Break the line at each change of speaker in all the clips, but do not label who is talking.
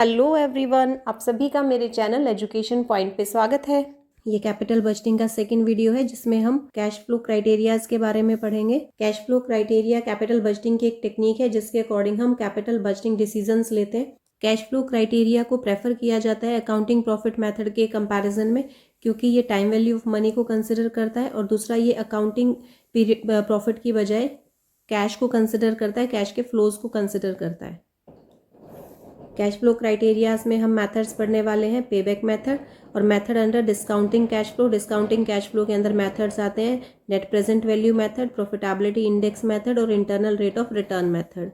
Hello everyone, आप सभी का मेरे चैनल एजुकेशन पॉइंट पे स्वागत है। ये कैपिटल बजटिंग का सेकंड वीडियो है जिसमें हम कैश फ्लो क्राइटेरियाज के बारे में पढ़ेंगे। Cash flow criteria capital budgeting की एक टेक्निक है जिसके अकॉर्डिंग हम कैपिटल बजटिंग डिसीजंस लेते हैं। कैश फ्लो क्राइटेरिया को प्रेफर किया जाता है अकाउंटिंग प्रॉफिट मेथड के कंपैरिजन में, क्योंकि ये टाइम वैल्यू ऑफ मनी को कंसिडर करता है और दूसरा ये अकाउंटिंग प्रॉफिट की बजाय कैश को कंसिडर करता है, कैश के फ्लोज को कंसिडर करता है। कैश फ्लो क्राइटेरियाज में हम मेथड्स पढ़ने वाले हैं, पेबैक मेथड और method under discounting cash flow. Discounting cash flow के अंदर मेथड्स आते हैं net present value method, profitability index method और internal rate of return method.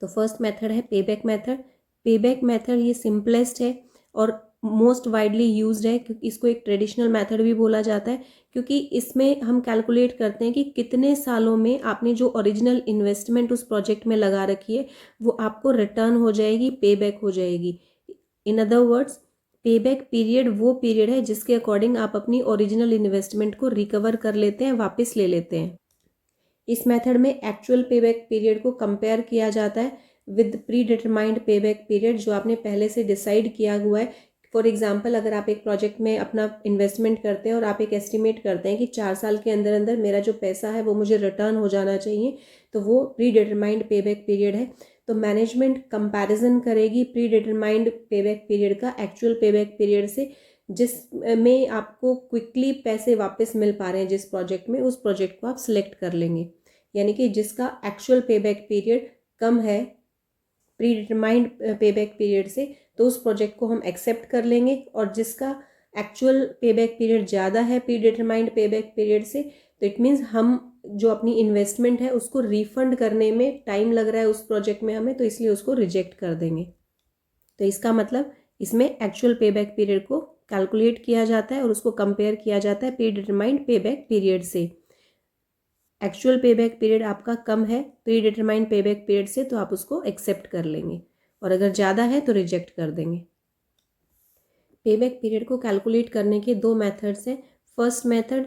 तो फर्स्ट मेथड है पेबैक मेथड। पेबैक मेथड ये सिंपलेस्ट है और मोस्ट वाइडली यूज्ड है, क्योंकि इसको एक ट्रेडिशनल मेथड भी बोला जाता है, क्योंकि इसमें हम कैलकुलेट करते हैं कि कितने सालों में आपने जो ओरिजिनल इन्वेस्टमेंट उस प्रोजेक्ट में लगा रखी है वो आपको रिटर्न हो जाएगी, पे बैक हो जाएगी। इन अदर वर्ड्स, पे बैक पीरियड वो पीरियड है जिसके अकॉर्डिंग आप अपनी ओरिजिनल इन्वेस्टमेंट को रिकवर कर लेते हैं, वापस ले लेते हैं। इस मेथड में एक्चुअल पे बैक पीरियड को कंपेयर किया जाता है विद प्री डिटरमाइंड पे बैक पीरियड, जो आपने पहले से डिसाइड किया हुआ है। फॉर एग्जाम्पल, अगर आप एक प्रोजेक्ट में अपना इन्वेस्टमेंट करते हैं और आप एक एस्टिमेट करते हैं कि 4 साल के अंदर अंदर मेरा जो पैसा है वो मुझे रिटर्न हो जाना चाहिए, तो वो प्री डिटरमाइंड पे बैक पीरियड है। तो मैनेजमेंट कंपैरिजन करेगी प्री डिटरमाइंड पे बैक पीरियड का एक्चुअल पे बैक पीरियड से, जिसमें आपको क्विकली पैसे वापस मिल पा रहे हैं जिस प्रोजेक्ट में, उस प्रोजेक्ट को आप सिलेक्ट कर लेंगे। यानी कि जिसका एक्चुअल पे बैक पीरियड कम है प्री डिटरमाइंड पे बैक पीरियड से, तो उस प्रोजेक्ट को हम एक्सेप्ट कर लेंगे, और जिसका एक्चुअल पे बैक पीरियड ज़्यादा है प्री डिटरमाइंड पे बैक पीरियड से, तो इट मीन्स हम जो अपनी इन्वेस्टमेंट है उसको रिफंड करने में टाइम लग रहा है उस प्रोजेक्ट में हमें, तो इसलिए उसको रिजेक्ट कर देंगे। तो इसका मतलब इसमें एक्चुअल पे बैक पीरियड को कैलकुलेट किया जाता है और उसको कंपेयर किया जाता है प्री डिटरमाइंड पे बैक पीरियड से। एक्चुअल पे बैक पीरियड आपका कम है प्री डिटरमाइंड पे बैक पीरियड से, तो आप उसको एक्सेप्ट कर लेंगे, और अगर ज़्यादा है तो रिजेक्ट कर देंगे। पे बैक पीरियड को कैलकुलेट करने के दो मेथड्स हैं। फर्स्ट मेथड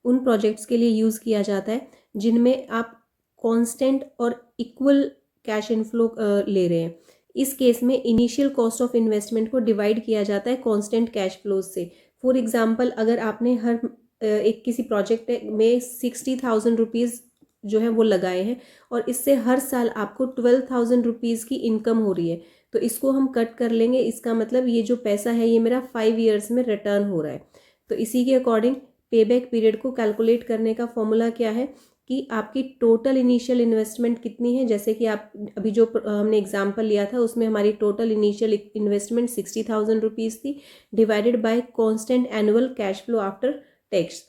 उन प्रोजेक्ट्स के लिए यूज़ किया जाता है जिनमें आप कांस्टेंट और इक्वल कैश इनफ्लो ले रहे हैं। इस केस में इनिशियल कॉस्ट ऑफ इन्वेस्टमेंट को डिवाइड किया जाता है कांस्टेंट कैश फ्लोज से। फॉर एग्जांपल, अगर आपने हर एक किसी प्रोजेक्ट में 60,000 रुपीज़ जो है वो लगाए हैं और इससे हर साल आपको 12,000 रुपीज़ की इनकम हो रही है, तो इसको हम कट कर लेंगे। इसका मतलब ये जो पैसा है ये मेरा 5 ईयर्स में रिटर्न हो रहा है। तो इसी के अकॉर्डिंग पे बैक पीरियड को कैलकुलेट करने का फॉर्मूला क्या है कि आपकी टोटल इनिशियल इन्वेस्टमेंट कितनी है। जैसे कि आप अभी जो हमने एग्जांपल लिया था उसमें हमारी टोटल इनिशियल इन्वेस्टमेंट 60,000 रुपीज़ थी, divided by constant annual cash flow after tax.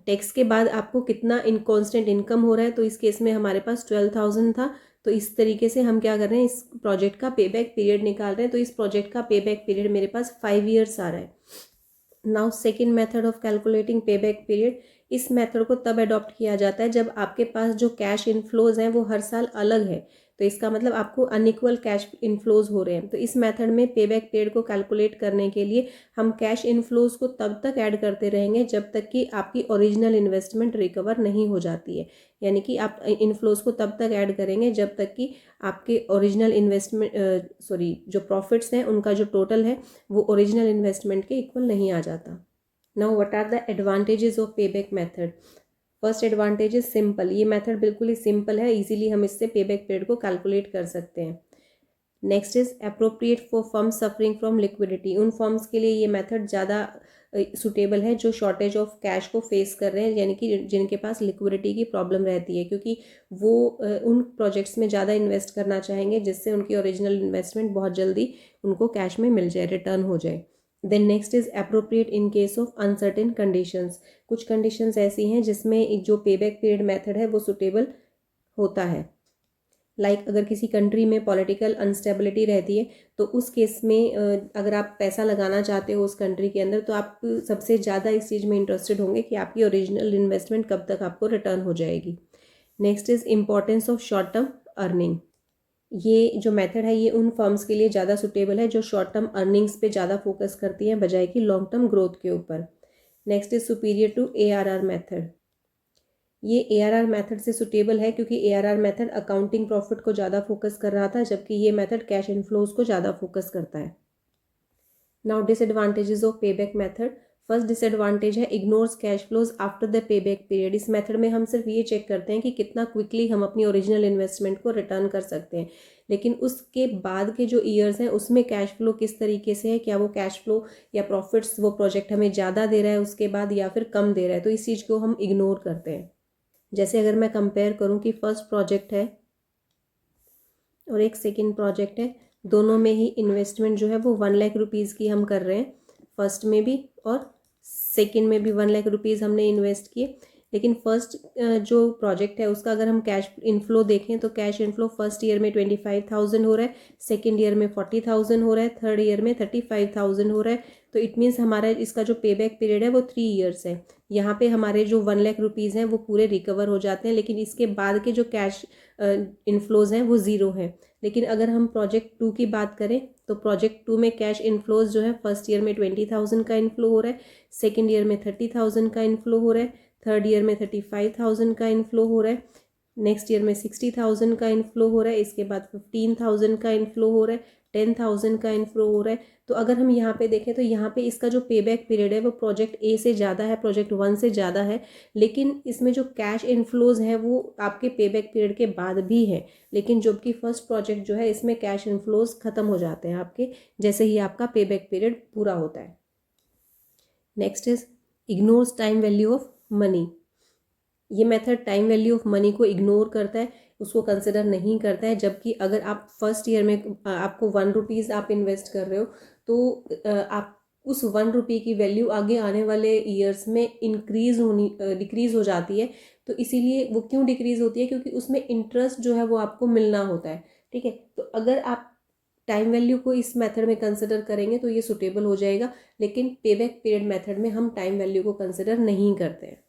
Tax के बाद आपको कितना इन कांस्टेंट इनकम हो रहा है, तो इस केस में हमारे पास 12,000 था। तो इस तरीके से हम क्या कर रहे हैं, इस प्रोजेक्ट का पे बैक पीरियड निकाल रहे हैं। तो इस प्रोजेक्ट का पे बैक पीरियड मेरे पास 5 ईयर्स आ रहा है। Now second method of calculating पे बैक पीरियड, इस मेथड को तब अडॉप्ट किया जाता है जब आपके पास जो कैश इनफ्लोज हैं वो हर साल अलग है। तो इसका मतलब आपको अनइक्वल कैश इनफ्लोज हो रहे हैं। तो इस मेथड में पे बैक पीरियड को कैलकुलेट करने के लिए हम कैश इनफ्लोज को तब तक ऐड करते रहेंगे जब तक कि आपकी ओरिजिनल इन्वेस्टमेंट रिकवर नहीं हो जाती है। यानी कि आप इनफ्लोज को तब तक ऐड करेंगे जब तक कि आपके ओरिजिनल इन्वेस्टमेंट जो प्रॉफिट्स हैं उनका जो टोटल है वो ओरिजिनल इन्वेस्टमेंट के इक्वल नहीं आ जाता। Now what are the advantages of pay back method. First advantage is simple. ये मेथड बिल्कुल ही सिंपल है, इजीली हम इससे पे बैक पीरियड को कैलकुलेट कर सकते हैं। Next is appropriate for firms suffering from liquidity. उन फर्म्स के लिए ये मेथड ज़्यादा सुटेबल है जो शॉर्टेज ऑफ कैश को फेस कर रहे हैं, यानी कि जिनके पास लिक्विडिटी की प्रॉब्लम रहती है, क्योंकि वो उन प्रोजेक्ट्स में ज़्यादा इन्वेस्ट करना चाहेंगे जिससे उनकी ओरिजिनल इन्वेस्टमेंट बहुत जल्दी उनको कैश में मिल जाए, रिटर्न हो जाए। Then next is appropriate in case of uncertain conditions. कुछ कंडीशंस ऐसी हैं जिसमें जो पे बैक पीरियड मेथड है वो सुटेबल होता है। लाइक अगर किसी कंट्री में पॉलिटिकल अनस्टेबिलिटी रहती है, तो उस केस में अगर आप पैसा लगाना चाहते हो उस कंट्री के अंदर, तो आप सबसे ज़्यादा इस चीज़ में इंटरेस्टेड होंगे कि आपकी ओरिजिनल इन्वेस्टमेंट कब तक आपको रिटर्न हो जाएगी। Next is importance of short term earning. ये जो मेथड है ये उन फर्म्स के लिए ज़्यादा सुटेबल है जो शॉर्ट टर्म अर्निंग्स पे ज़्यादा फोकस करती हैं बजाय कि लॉन्ग टर्म ग्रोथ के ऊपर। Next is superior to ARR method. ये ARR मेथड से सुटेबल है क्योंकि ARR मेथड अकाउंटिंग प्रॉफिट को ज़्यादा फोकस कर रहा था, जबकि ये मेथड कैश इनफ्लोज को ज़्यादा फोकस करता है। Now disadvantages of payback method. First disadvantage है ignores cash flows after the payback period. इस मेथड में हम सिर्फ ये चेक करते हैं कि कितना क्विकली हम अपनी ओरिजिनल इन्वेस्टमेंट को रिटर्न कर सकते हैं, लेकिन उसके बाद के जो ईयर्स हैं उसमें कैश फ्लो किस तरीके से है, क्या वो कैश फ्लो या प्रॉफिट्स वो प्रोजेक्ट हमें ज़्यादा दे रहा है उसके बाद या फिर कम दे रहा है, तो इस चीज़ को हम इग्नोर करते हैं। जैसे अगर मैं कंपेयर करूँ कि फर्स्ट प्रोजेक्ट है और एक सेकेंड प्रोजेक्ट है, दोनों में ही इन्वेस्टमेंट जो है वो 1,00,000 रुपीज़ की हम कर रहे हैं, फर्स्ट में भी और सेकेंड में भी 1,00,000 रुपीज़ हमने इन्वेस्ट किए। लेकिन फर्स्ट जो प्रोजेक्ट है उसका अगर हम कैश इनफ्लो देखें तो कैश इनफ्लो फर्स्ट ईयर में 25,000 हो रहा है, सेकेंड ईयर में 40,000 हो रहा है, थर्ड ईयर में 35,000 हो रहा है। तो इट मीन्स हमारा इसका जो पे बैक पीरियड है वो 3 ईयर्स है। यहाँ पे हमारे जो 1,00,000 रुपीज़ हैं वो पूरे रिकवर हो जाते हैं, लेकिन इसके बाद के जो कैश इनफ्लोज हैं वो ज़ीरो हैं। लेकिन अगर हम प्रोजेक्ट 2 की बात करें तो प्रोजेक्ट 2 में कैश इनफ्लोज जो है फर्स्ट ईयर में 20,000 का इनफ्लो हो रहा है, सेकेंड ईयर में 30,000 का इनफ्लो हो रहा है, थर्ड ईयर में 35,000 का इनफ्लो हो रहा है, नेक्स्ट ईयर में 60,000 का इनफ्लो हो रहा है, इसके बाद 15,000 का इनफ्लो हो रहा है, 10,000 का इनफ्लो हो रहा है। तो अगर हम यहाँ पे देखें तो यहाँ पे इसका जो पे बैक पीरियड है वो प्रोजेक्ट ए से ज़्यादा है, प्रोजेक्ट 1 से ज़्यादा है, लेकिन इसमें जो कैश इनफ्लोज हैं वो आपके पे बैक पीरियड के बाद भी है। लेकिन जबकि फर्स्ट प्रोजेक्ट जो है इसमें कैश इनफ्लोज ख़त्म हो जाते हैं आपके जैसे ही आपका पे बैक पीरियड पूरा होता है। Next is ignores time value of money. ये method time value of money को इग्नोर करता है, उसको कंसिडर नहीं करता है। जबकि अगर आप फर्स्ट ईयर में आपको 1 रुपीज़ आप इन्वेस्ट कर रहे हो तो आप उस 1 रुपये की वैल्यू आगे आने वाले ईयर्स में इंक्रीज होनी डिक्रीज़ हो जाती है। तो इसीलिए वो क्यों डिक्रीज़ होती है, क्योंकि उसमें इंटरेस्ट जो है वो आपको मिलना होता है। ठीक है, तो अगर आप टाइम वैल्यू को इस मेथड में कंसिडर करेंगे तो ये सुटेबल हो जाएगा, लेकिन पे बैक पीरियड मेथड में हम टाइम वैल्यू को कंसिडर नहीं करते हैं।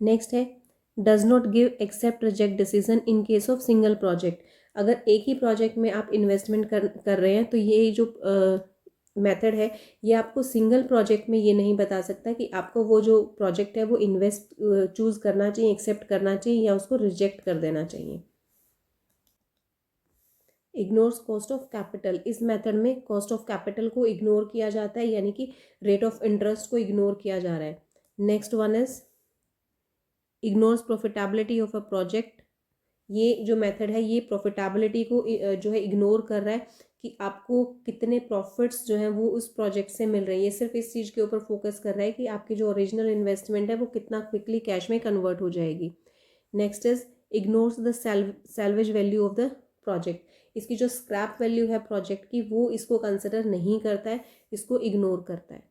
नेक्स्ट है does not give accept reject decision in case of single project. अगर एक ही प्रोजेक्ट में आप इन्वेस्टमेंट कर रहे हैं तो ये जो मेथड है ये आपको सिंगल प्रोजेक्ट में ये नहीं बता सकता कि आपको वो जो प्रोजेक्ट है वो इन्वेस्ट चूज़ करना चाहिए, एक्सेप्ट करना चाहिए या उसको रिजेक्ट कर देना चाहिए। Ignores cost of capital. इस मेथड में कॉस्ट ऑफ कैपिटल को इग्नोर किया जाता है, यानी कि रेट ऑफ इंटरेस्ट को इग्नोर किया जा रहा है। Next one is ignores profitability of a project. ये जो मेथड है ये प्रॉफिटेबिलिटी को जो है इग्नोर कर रहा है कि आपको कितने प्रॉफिट्स जो हैं वो उस प्रोजेक्ट से मिल रहे हैं। ये सिर्फ इस चीज़ के ऊपर फोकस कर रहा है कि आपकी जो ओरिजिनल इन्वेस्टमेंट है वो कितना क्विकली कैश में कन्वर्ट हो जाएगी। Next is ignores the salvage value of the project. इसकी जो स्क्रैप वैल्यू है प्रोजेक्ट की वो इसको कंसिडर नहीं करता है, इसको इग्नोर करता है।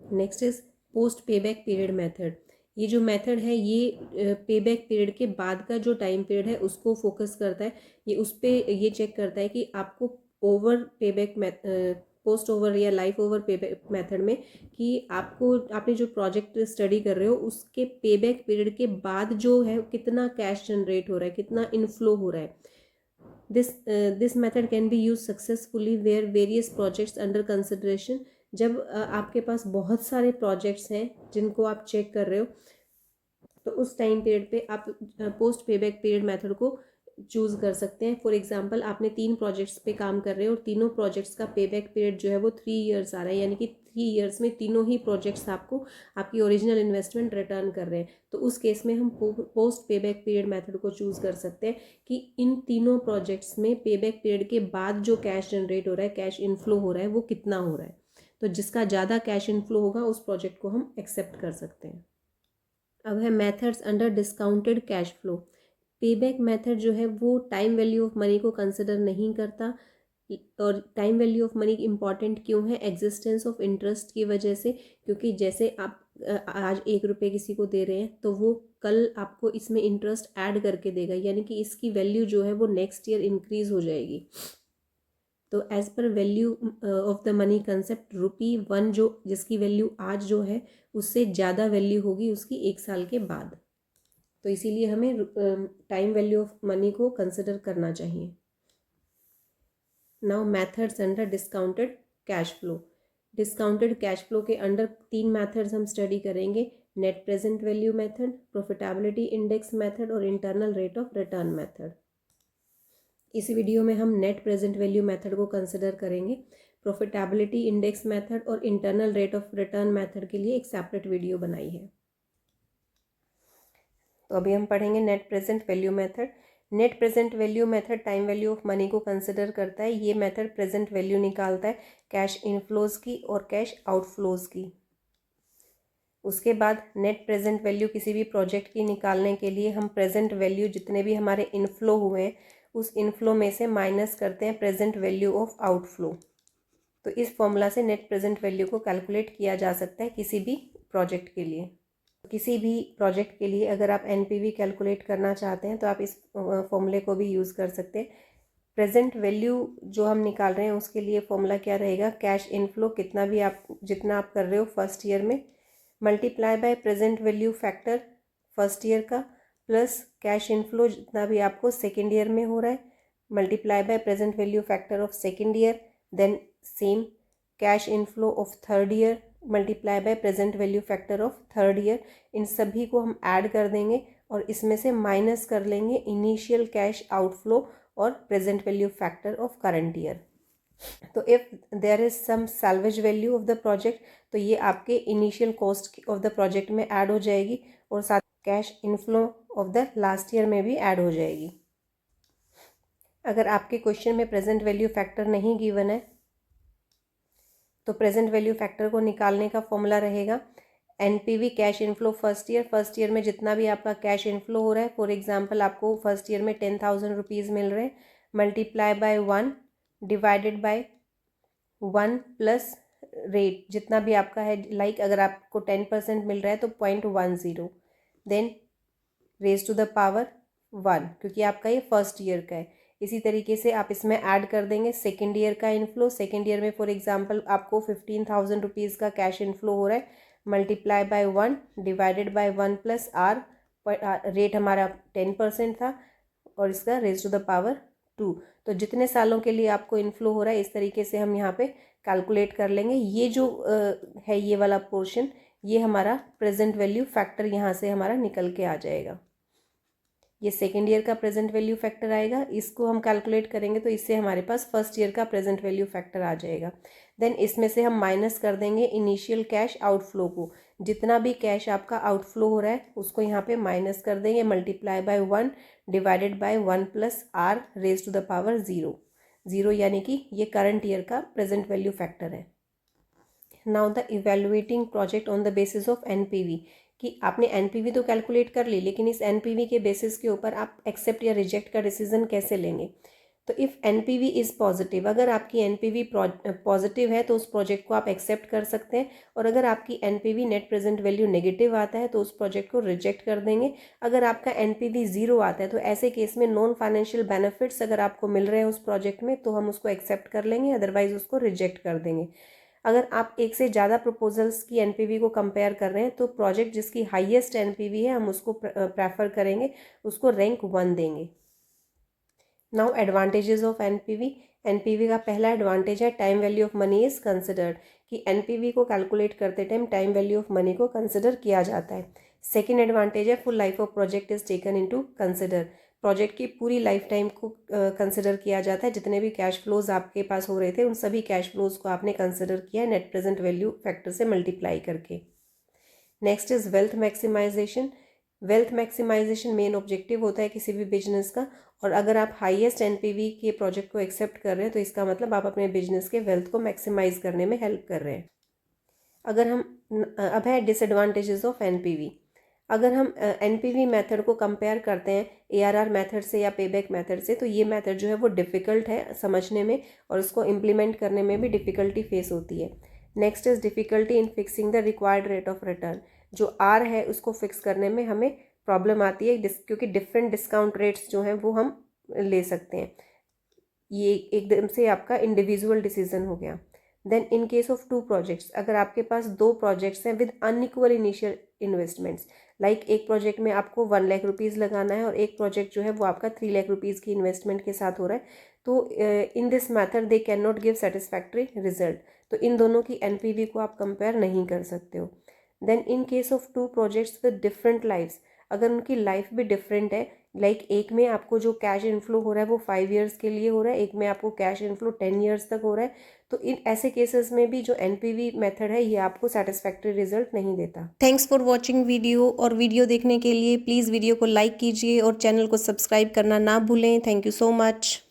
Next is post payback period method. ये जो मेथड है ये पेबैक पीरियड के बाद का जो टाइम पीरियड है उसको फोकस करता है। ये उस पर ये चेक करता है कि आपको ओवर पेबैक पोस्ट ओवर या लाइफ ओवर पेबैक मेथड में कि आपने जो प्रोजेक्ट स्टडी कर रहे हो उसके पेबैक पीरियड के बाद जो है कितना कैश जनरेट हो रहा है, कितना इनफ्लो हो रहा है। This method can be use successfully where various projects under consideration. जब आपके पास बहुत सारे प्रोजेक्ट्स हैं जिनको आप चेक कर रहे हो तो उस टाइम पीरियड पे आप पोस्ट पेबैक पीरियड मेथड को चूज़ कर सकते हैं। फॉर एग्जांपल आपने 3 प्रोजेक्ट्स पे काम कर रहे हो और तीनों प्रोजेक्ट्स का पेबैक पीरियड जो है वो 3 इयर्स आ रहा है, यानी कि 3 इयर्स में तीनों ही प्रोजेक्ट्स आपको आपकी ओरिजिनल इन्वेस्टमेंट रिटर्न कर रहे हैं। तो उस केस में हम पोस्ट पेबैक पीरियड मेथड को चूज़ कर सकते हैं कि इन तीनों प्रोजेक्ट्स में पेबैक पीरियड के बाद जो कैश जनरेट हो रहा है, कैश इनफ्लो हो रहा है, वो कितना हो रहा है। तो जिसका ज़्यादा कैश इनफ्लो होगा उस प्रोजेक्ट को हम एक्सेप्ट कर सकते हैं। अब है methods under discounted cash flow. Payback method जो है वो टाइम वैल्यू ऑफ मनी को कंसिडर नहीं करता। और time value of money important क्यों है? एग्जिस्टेंस ऑफ इंटरेस्ट की वजह से, क्योंकि जैसे आप आज 1 रुपये किसी को दे रहे हैं तो वो कल आपको इसमें इंटरेस्ट ऐड करके देगा, यानी कि इसकी वैल्यू जो है वो नेक्स्ट ईयर इंक्रीज हो जाएगी। तो as per value of the money concept ₹1 जो जिसकी वैल्यू आज जो है उससे ज़्यादा वैल्यू होगी उसकी 1 साल के बाद। तो इसीलिए हमें टाइम वैल्यू ऑफ मनी को कंसिडर करना चाहिए। Now methods under discounted cash flow. Discounted cash flow के अंडर 3 मेथड्स हम स्टडी करेंगे। Net present value method, profitability index method और internal rate of return method. इस वीडियो में हम नेट प्रेजेंट वैल्यू मेथड को कंसिडर करेंगे। प्रॉफिटेबिलिटी इंडेक्स मेथड और internal rate of return method के लिए एक सेपरेट वीडियो बनाई है। तो अभी हम पढ़ेंगे net present value method. Net present value method time value of money को कंसिडर करता है। ये मेथड प्रेजेंट वैल्यू निकालता है कैश इनफ्लोज की और कैश आउटफ्लोज की। उसके बाद नेट प्रेजेंट वैल्यू किसी भी प्रोजेक्ट की निकालने के लिए हम प्रेजेंट वैल्यू जितने भी हमारे इनफ्लो हुए हैं उस इनफ्लो में से माइनस करते हैं प्रेजेंट वैल्यू ऑफ आउटफ्लो। तो इस फॉर्मूला से नेट प्रेजेंट वैल्यू को कैलकुलेट किया जा सकता है किसी भी प्रोजेक्ट के लिए। किसी भी प्रोजेक्ट के लिए अगर आप एनपीवी कैलकुलेट करना चाहते हैं तो आप इस फॉर्मूले को भी यूज़ कर सकते हैं। प्रेजेंट वैल्यू जो हम निकाल रहे हैं उसके लिए फॉर्मूला क्या रहेगा, कैश इनफ्लो कितना भी आप जितना आप कर रहे हो फर्स्ट ईयर में multiply by present value factor first year का प्लस कैश इनफ्लो जितना भी आपको सेकेंड ईयर में हो रहा है multiply by present value factor of second year, then same cash inflow of third year multiply by present value factor of third year. इन सभी को हम ऐड कर देंगे और इसमें से माइनस कर लेंगे इनिशियल कैश आउटफ्लो और present value factor of current year. तो if there is some salvage value of the project तो ये आपके initial cost of the project में ऐड हो जाएगी और साथ cash inflow of the last year में भी ऐड हो जाएगी। अगर आपके क्वेश्चन में प्रेजेंट वैल्यू फैक्टर नहीं गिवन है तो प्रेजेंट वैल्यू फैक्टर को निकालने का फॉर्मूला रहेगा NPV cash inflow first year में जितना भी आपका कैश इनफ्लो हो रहा है, फॉर एग्जांपल आपको फर्स्ट ईयर में 10,000 रुपीज़ मिल रहे हैं multiply by 1 divided by 1 plus rate जितना भी आपका है, लाइक अगर आपको 10% मिल रहा है तो 0.10 then raise to the power 1 क्योंकि आपका ये फर्स्ट ईयर का है। इसी तरीके से आप इसमें ऐड कर देंगे सेकेंड ईयर का इनफ्लो। सेकेंड ईयर में फॉर एग्जांपल आपको 15,000 रुपीज़ का कैश इनफ्लो हो रहा है multiply by 1 divided by 1 plus r, rate हमारा 10% था और इसका रेज टू द पावर 2। तो जितने सालों के लिए आपको इनफ्लो हो रहा है इस तरीके से हम यहाँ पे कैलकुलेट कर लेंगे। ये जो है ये वाला पोर्शन ये हमारा प्रेजेंट वैल्यू फैक्टर यहाँ से हमारा निकल के आ जाएगा। ये सेकेंड ईयर का प्रेजेंट वैल्यू फैक्टर आएगा, इसको हम कैलकुलेट करेंगे तो इससे हमारे पास फर्स्ट ईयर का प्रेजेंट वैल्यू फैक्टर आ जाएगा। देन इसमें से हम माइनस कर देंगे इनिशियल कैश आउटफ्लो को, जितना भी कैश आपका आउटफ्लो हो रहा है उसको यहाँ पे माइनस कर देंगे multiply by 1 divided by 1 plus r raise to the power 0 यानी कि ये करंट ईयर का प्रेजेंट वैल्यू फैक्टर है। Now the evaluating project on the basis of NPV कि आपने एनपीवी तो कैलकुलेट कर ली लेकिन इस एनपीवी के बेसिस के ऊपर आप एक्सेप्ट या रिजेक्ट का डिसीजन कैसे लेंगे। तो इफ़ एनपीवी इज़ पॉजिटिव, अगर आपकी एनपीवी पॉजिटिव है तो उस प्रोजेक्ट को आप एक्सेप्ट कर सकते हैं, और अगर आपकी NPV net present value negative आता है तो उस प्रोजेक्ट को रिजेक्ट कर देंगे। अगर आपका एनपीवी 0 आता है तो ऐसे केस में नॉन फाइनेंशियल बेनिफिट्स अगर आपको मिल रहे हैं उस प्रोजेक्ट में तो हम उसको एक्सेप्ट कर लेंगे, अदरवाइज उसको रिजेक्ट कर देंगे। अगर आप एक से ज़्यादा प्रपोजल्स की एनपीवी को कंपेयर कर रहे हैं तो प्रोजेक्ट जिसकी हाईएस्ट एनपीवी है हम उसको प्रेफर करेंगे, उसको रैंक 1 देंगे। Now advantages of NPV. NPV का पहला एडवांटेज है time value of money is considered, कि एनपीवी को कैलकुलेट करते time time value of money को कंसिडर किया जाता है। सेकेंड एडवांटेज है full life of project is taken into consider, project की पूरी लाइफ टाइम को कंसिडर किया जाता है। जितने भी कैश फ्लोज आपके पास हो रहे थे उन सभी कैश फ्लोज को आपने कंसिडर किया नेट प्रेजेंट वैल्यू फैक्टर से मल्टीप्लाई करके। Next is wealth maximization. Wealth maximization main objective होता है किसी भी बिजनेस का, और अगर आप हाईएस्ट एनपीवी के प्रोजेक्ट को एक्सेप्ट कर रहे हैं तो इसका मतलब आप अपने बिजनेस के वेल्थ को मैक्सिमाइज करने में हेल्प कर रहे हैं। अगर हम अब है डिसएडवांटेजेस ऑफ एनपीवी। अगर हम एनपीवी मेथड को कंपेयर करते हैं एआरआर मेथड से या पेबैक मेथड से तो ये मेथड जो है वो डिफ़िकल्ट है समझने में और उसको इम्प्लीमेंट करने में भी डिफ़िकल्टी फेस होती है। Next is difficulty in fixing the required rate of return. जो आर है उसको फिक्स करने में हमें प्रॉब्लम आती है क्योंकि डिफरेंट डिस्काउंट रेट्स जो हैं वो हम ले सकते हैं। ये एकदम से आपका इंडिविजुअल डिसीजन हो गया। Then in case of 2 projects, अगर आपके पास 2 प्रोजेक्ट्स हैं with unequal initial investments, like एक प्रोजेक्ट में आपको 1 लाख रुपीज़ लगाना है और एक प्रोजेक्ट जो है वो आपका 3 लाख रुपीज़ की इन्वेस्टमेंट के साथ हो रहा है, तो in this method they can not give satisfactory result. तो इन दोनों की एनपीवी को आप कंपेयर नहीं कर सकते हो। Then in case of 2 projects with different lives, अगर उनकी लाइफ भी डिफरेंट है, लाइक एक में आपको जो कैश इनफ्लो हो रहा है वो 5 इयर्स के लिए हो रहा है, एक में आपको कैश इनफ्लो 10 इयर्स तक हो रहा है, तो इन ऐसे केसेस में भी जो एनपीवी मेथड है ये आपको सेटिस्फैक्टरी रिजल्ट नहीं देता। थैंक्स फॉर वॉचिंग वीडियो, और वीडियो देखने के लिए प्लीज़ वीडियो को लाइक कीजिए और चैनल को सब्सक्राइब करना ना भूलें। Thank you so much.